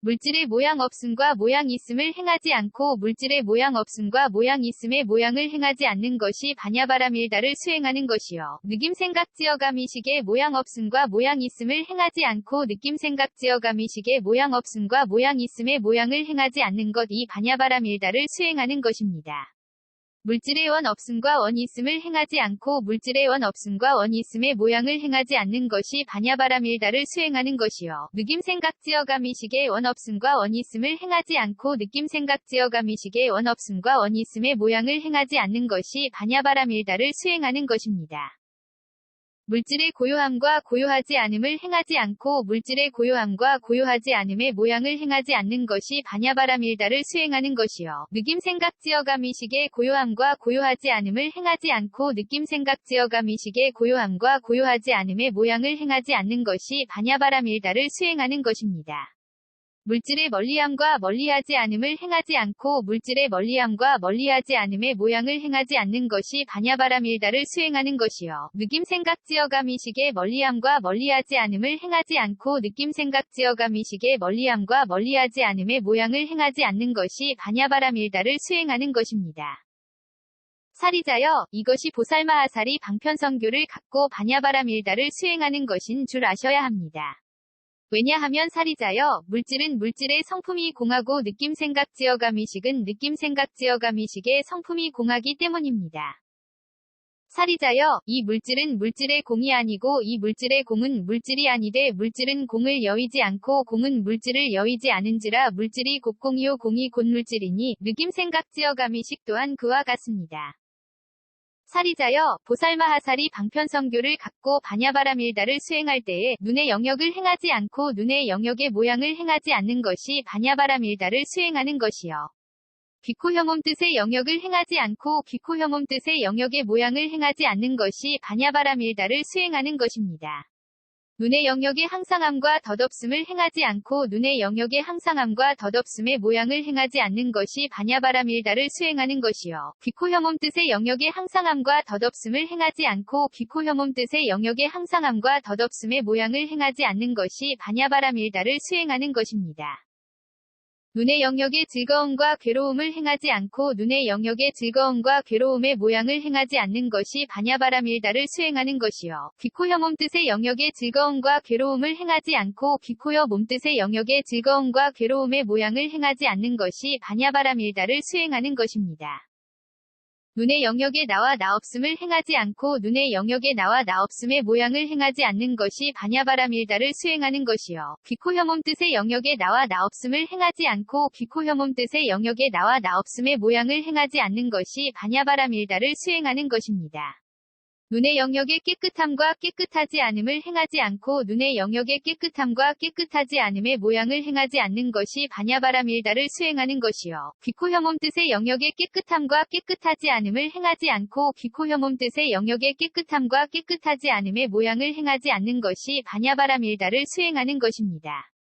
물질의 모양 없음과 모양 있음을 행하지 않고 물질의 모양 없음과 모양 있음의 모양을 행하지 않는 것이 반야바라밀다를 수행하는 것이요. 느낌생각지어가미식의 모양 없음과 모양 있음을 행하지 않고 느낌생각지어가미식의 모양 없음과 모양 있음의 모양을 행하지 않는 것이 반야바라밀다를 수행하는 것입니다. 물질의 원 없음과 원 있음을 행하지 않고 물질의 원 없음과 원 있음의 모양을 행하지 않는 것이 반야바라밀다를 수행하는 것이요. 느낌생각지어가미식의 원 없음과 원 있음을 행하지 않고 느낌생각지어가미식의 원 없음과 원 있음의 모양을 행하지 않는 것이 반야바라밀다를 수행하는 것입니다. 물질의 고요함과 고요하지 않음을 행하지 않고 물질의 고요함과 고요하지 않음의 모양을 행하지 않는 것이 반야바라밀다를 수행하는 것이요. 느낌생각지어가미식의 고요함과 고요하지 않음을 행하지 않고 느낌생각지어가미식의 고요함과 고요하지 않음의 모양을 행하지 않는 것이 반야바라밀다를 수행하는 것입니다. 물질의 멀리함과 멀리하지 않음을 행하지 않고 물질의 멀리함과 멀리하지 않음의 모양을 행하지 않는 것이 반야바라밀다를 수행하는 것이요. 느낌생각지어가미식의 멀리함과 멀리하지 않음을 행하지 않고 느낌생각지어가미식의 멀리함과 멀리하지 않음의 모양을 행하지 않는 것이 반야바라밀다를 수행하는 것입니다. 사리자여, 이것이 보살마하살이 방편성교를 갖고 반야바라밀다를 수행하는 것인 줄 아셔야 합니다. 왜냐하면 사리자여, 물질은 물질의 성품이 공하고 느낌생각지어가미식은 느낌생각지어가미식의 성품이 공하기 때문입니다. 사리자여, 이 물질은 물질의 공이 아니고 이 물질의 공은 물질이 아니되 물질은 공을 여의지 않고 공은 물질을 여의지 않은지라 물질이 곧 공이요 공이 곧 물질이니 느낌생각지어가미식 또한 그와 같습니다. 사리자여, 보살마하살이 방편성교를 갖고 반야바라밀다를 수행할 때에 눈의 영역을 행하지 않고 눈의 영역의 모양을 행하지 않는 것이 반야바라밀다를 수행하는 것이요. 귀코혐옴 뜻의 영역을 행하지 않고 귀코혐옴 뜻의 영역의 모양을 행하지 않는 것이 반야바라밀다를 수행하는 것입니다. 눈의 영역의 항상함과 덧없음을 행하지 않고 눈의 영역의 항상함과 덧없음의 모양을 행하지 않는 것이 반야바라밀다를 수행하는 것이요. 귀코혐옴 뜻의 영역의 항상함과 덧없음을 행하지 않고 귀코혐옴 뜻의 영역의 항상함과 덧없음의 모양을 행하지 않는 것이 반야바라밀다를 수행하는 것입니다. 눈의 영역의 즐거움과 괴로움을 행하지 않고 눈의 영역의 즐거움과 괴로움의 모양을 행하지 않는 것이 반야바라밀다를 수행하는 것이요. 귀코혀 몸뜻의 영역의 즐거움과 괴로움을 행하지 않고 귀코혀 몸뜻의 영역의 즐거움과 괴로움의 모양을 행하지 않는 것이 반야바라밀다를 수행하는 것입니다. 눈의 영역에 나와 나 없음을 행하지 않고 눈의 영역에 나와 나 없음의 모양을 행하지 않는 것이 반야바라밀다를 수행하는 것이요. 귀코혀 몸뜻의 영역에 나와 나 없음을 행하지 않고 귀코혀 몸뜻의 영역에 나와 나 없음의 모양을 행하지 않는 것이 반야바라밀다를 수행하는 것입니다. 눈의 영역의 깨끗함과 깨끗하지 않음을 행하지 않고 눈의 영역의 깨끗함과 깨끗하지 않음의 모양을 행하지 않는 것이 반야바라밀다를 수행하는 것이요. 귀코혀 몸뜻의 영역의 깨끗함과 깨끗하지 않음을 행하지 않고 귀코혀 몸뜻의 영역의 깨끗함과 깨끗하지 않음의 모양을 행하지 않는 것이 반야바라밀다를 수행하는 것입니다.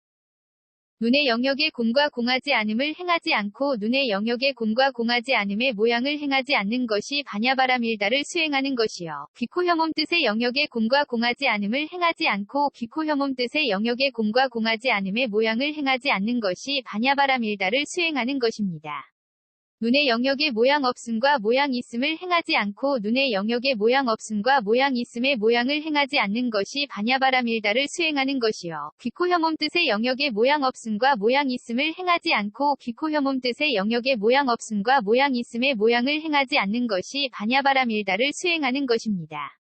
눈의 영역에 공과 공하지 않음을 행하지 않고 눈의 영역에 공과 공하지 않음의 모양을 행하지 않는 것이 반야바라밀다를 수행하는 것이요. 귀코혀 몸뜻의 영역에 공과 공하지 않음을 행하지 않고 귀코혀 몸뜻의 영역에 공과 공하지 않음의 모양을 행하지 않는 것이 반야바라밀다를 수행하는 것입니다. 눈의 영역의 모양 없음과 모양 있음을 행하지 않고 눈의 영역의 모양 없음과 모양 있음의 모양을 행하지 않는 것이 반야바라밀다를 수행하는 것이요. 귀코혀 몸뜻의 영역의 모양 없음과 모양 있음을 행하지 않고 귀코혀 몸뜻의 영역의 모양 없음과 모양 있음의 모양을 행하지 않는 것이 반야바라밀다를 수행하는 것입니다.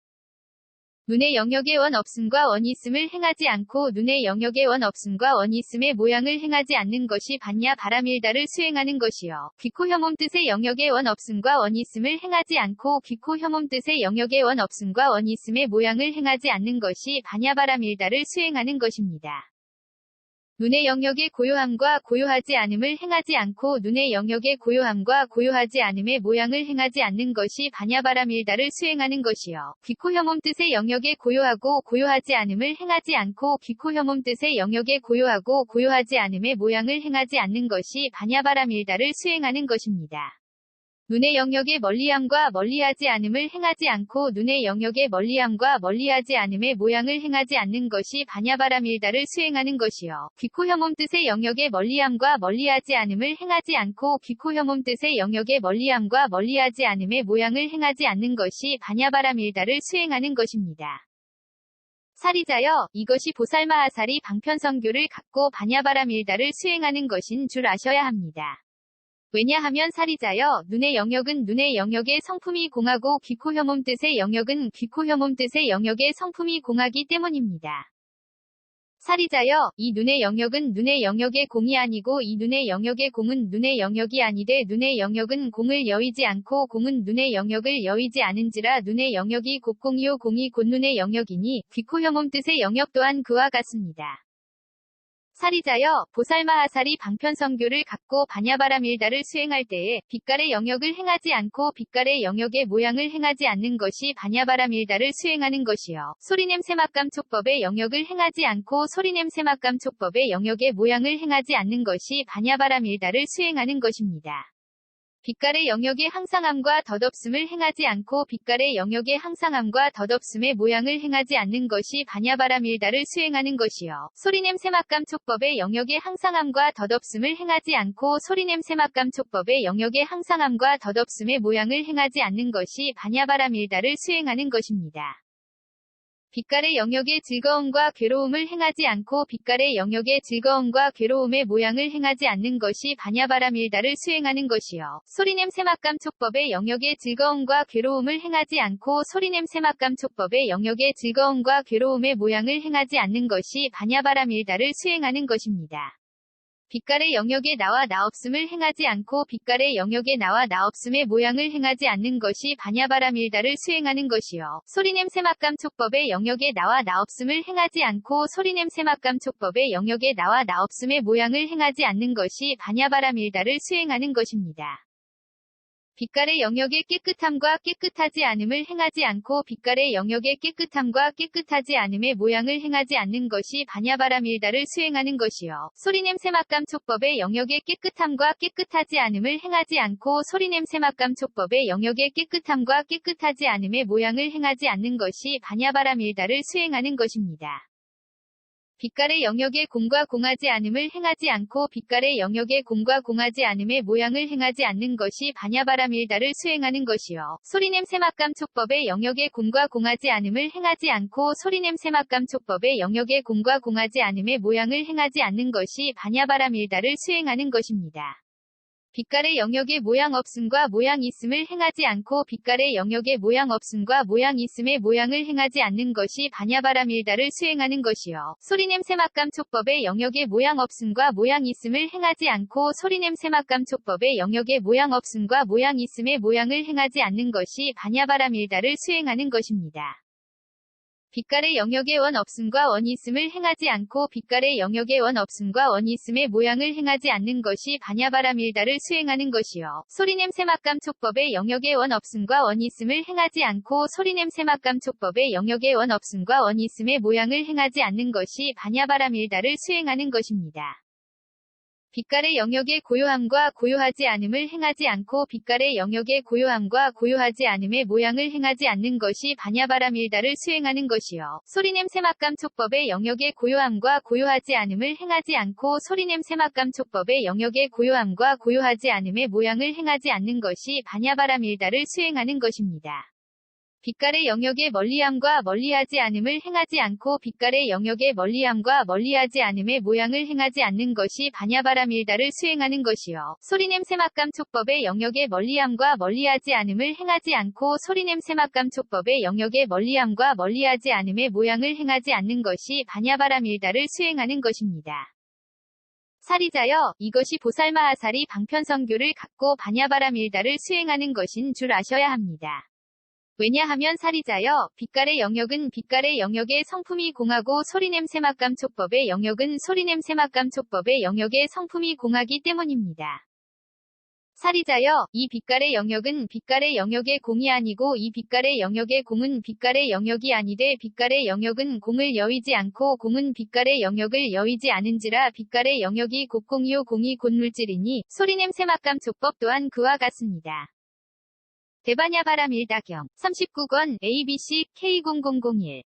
눈의 영역의 원 없음과 원 있음을 행하지 않고 눈의 영역의 원 없음과 원 있음의 모양을 행하지 않는 것이 반야바라밀다를 수행하는 것이요. 귀코혀 몸뜻의 영역의 원 없음과 원 있음을 행하지 않고 귀코혀 몸뜻의 영역의 원 없음과 원 있음의 모양을 행하지 않는 것이 반야바라밀다를 수행하는 것입니다. 눈의 영역의 고요함과 고요하지 않음을 행하지 않고 눈의 영역의 고요함과 고요하지 않음의 모양을 행하지 않는 것이 반야바라밀다를 수행하는 것이요. 귀코혀 몸뜻의 영역의 고요하고 고요하지 않음을 행하지 않고 귀코혀 몸뜻의 영역의 고요하고 고요하지 않음의 모양을 행하지 않는 것이 반야바라밀다를 수행하는 것입니다. 눈의 영역의 멀리함과 멀리하지 않음을 행하지 않고 눈의 영역의 멀리함과 멀리하지 않음의 모양을 행하지 않는 것이 반야바라밀다를 수행하는 것이요. 귀코혀 몸뜻의 영역의 멀리함과 멀리하지 않음을 행하지 않고 귀코혀 몸뜻의 영역의 멀리함과 멀리하지 않음의 모양을 행하지 않는 것이 반야바라밀다를 수행하는 것입니다. 사리자여, 이것이 보살마하사리 방편성교를 갖고 반야바라밀다를 수행하는 것인 줄 아셔야 합니다. 왜냐하면 사리자여, 눈의 영역은 눈의 영역의 성품이 공하고 귀코혀 몸뜻의 영역은 귀코혀 몸뜻의 영역의 성품이 공하기 때문입니다. 사리자여, 이 눈의 영역은 눈의 영역의 공이 아니고 이 눈의 영역의 공은 눈의 영역이 아니되 눈의 영역은 공을 여의지 않고 공은 눈의 영역을 여의지 않은지라 눈의 영역이 곧 공이요 공이 곧 눈의 영역이니 귀코혀 몸뜻의 영역 또한 그와 같습니다. 사리자여, 보살마하사리 방편성교를 갖고 반야바라밀다를 수행할 때에 빛깔의 영역을 행하지 않고 빛깔의 영역의 모양을 행하지 않는 것이 반야바라밀다를 수행하는 것이요. 소리냄새맛감 촉법의 영역을 행하지 않고 소리냄새맛감 촉법의 영역의 모양을 행하지 않는 것이 반야바라밀다를 수행하는 것입니다. 빛깔의 영역의 항상함과 덧없음을 행하지 않고 빛깔의 영역의 항상함과 덧없음의 모양을 행하지 않는 것이 반야바라밀다를 수행하는 것이요. 소리냄새맛감 촉법의 영역의 항상함과 덧없음을 행하지 않고 소리냄새맛감 촉법의 영역의 항상함과 덧없음의 모양을 행하지 않는 것이 반야바라밀다를 수행하는 것입니다. 빛깔의 영역의 즐거움과 괴로움을 행하지 않고 빛깔의 영역의 즐거움과 괴로움의 모양을 행하지 않는 것이 반야바라밀다를 수행하는 것이요. 소리냄새맛감 촉법의 영역의 즐거움과 괴로움을 행하지 않고 소리냄새맛감 촉법의 영역의 즐거움과 괴로움의 모양을 행하지 않는 것이 반야바라밀다를 수행하는 것입니다. 빛깔의 영역에 나와 나 없음을 행하지 않고 빛깔의 영역에 나와 나 없음의 모양을 행하지 않는 것이 반야바라밀다를 수행하는 것이요. 소리냄새맛감 촉법의 영역에 나와 나 없음을 행하지 않고 소리냄새맛감 촉법의 영역에 나와 나 없음의 모양을 행하지 않는 것이 반야바라밀다를 수행하는 것입니다. 빛깔의 영역의 깨끗함과 깨끗하지 않음을 행하지 않고 빛깔의 영역의 깨끗함과 깨끗하지 않음의 모양을 행하지 않는 것이 반야바라밀다를 수행하는 것이요. 소리냄새맛감 촉법의 영역의 깨끗함과 깨끗하지 않음을 행하지 않고 소리냄새맛감 촉법의 영역의 깨끗함과 깨끗하지 않음의 모양을 행하지 않는 것이 반야바라밀다를 수행하는 것입니다. 빛깔의 영역에 공과 공하지 않음을 행하지 않고 빛깔의 영역에 공과 공하지 않음의 모양을 행하지 않는 것이 반야바라밀다를 수행하는 것이요. 소리냄새 맛감 촉법의 영역에 공과 공하지 않음을 행하지 않고 소리냄새 맛감 촉법의 영역에 공과 공하지 않음의 모양을 행하지 않는 것이 반야바라밀다를 수행하는 것입니다. 빛깔의 영역에 모양 없음과 모양 있음을 행하지 않고 빛깔의 영역에 모양 없음과 모양 있음의 모양을 행하지 않는 것이 반야바라밀다를 수행하는 것이요. 소리냄새 맛감 촉법의 영역에 모양 없음과 모양 있음을 행하지 않고 소리냄새 맛감 촉법의 영역에 모양 없음과 모양 있음의 모양을 행하지 않는 것이 반야바라밀다를 수행하는 것입니다. 빛깔의 영역에 원 없음과 원 있음을 행하지 않고 빛깔의 영역에 원 없음과 원 있음의 모양을 행하지 않는 것이 반야바라밀다를 수행하는 것이요. 소리냄새 맛감 촉법의 영역에 원 없음과 원 있음을 행하지 않고 소리냄새 맛감 촉법의 영역에 원 없음과 원 있음의 모양을 행하지 않는 것이 반야바라밀다를 수행하는 것입니다. 빛깔의 영역에 고요함과 고요하지 않음을 행하지 않고 빛깔의 영역에 고요함과 고요하지 않음의 모양을 행하지 않는 것이 반야바라밀다를 수행하는 것이요. 소리냄새 맛감 촉법의 영역에 고요함과 고요하지 않음을 행하지 않고 소리냄새 맛감 촉법의 영역에 고요함과 고요하지 않음의 모양을 행하지 않는 것이 반야바라밀다를 수행하는 것입니다. 빛깔의 영역에 멀리함과 멀리하지 않음을 행하지 않고 빛깔의 영역에 멀리함과 멀리하지 않음의 모양을 행하지 않는 것이 반야바라밀다를 수행하는 것이요. 소리냄새 맛감 촉법의 영역에 멀리함과 멀리하지 않음을 행하지 않고 소리냄새 맛감 촉법의 영역에 멀리함과 멀리하지 않음의 모양을 행하지 않는 것이 반야바라밀다를 수행하는 것입니다. 사리자여, 이것이 보살마하사리 방편성교를 갖고 반야바라밀다를 수행하는 것인 줄 아셔야 합니다. 왜냐하면 사리자여, 빛깔의 영역은 빛깔의 영역의 성품이 공하고 소리냄새 맛감 촉법의 영역은 소리냄새 맛감 촉법의 영역의 성품이 공하기 때문입니다. 사리자여, 이 빛깔의 영역은 빛깔의 영역의 공이 아니고 이 빛깔의 영역의 공은 빛깔의 영역이 아니되 빛깔의 영역은 공을 여의지 않고 공은 빛깔의 영역을 여의지 않은지라 빛깔의 영역이 곧 공이요 공이 곧 물질이니 소리냄새 맛감 촉법 또한 그와 같습니다. 대반야바라밀다경 39권 ABC K0001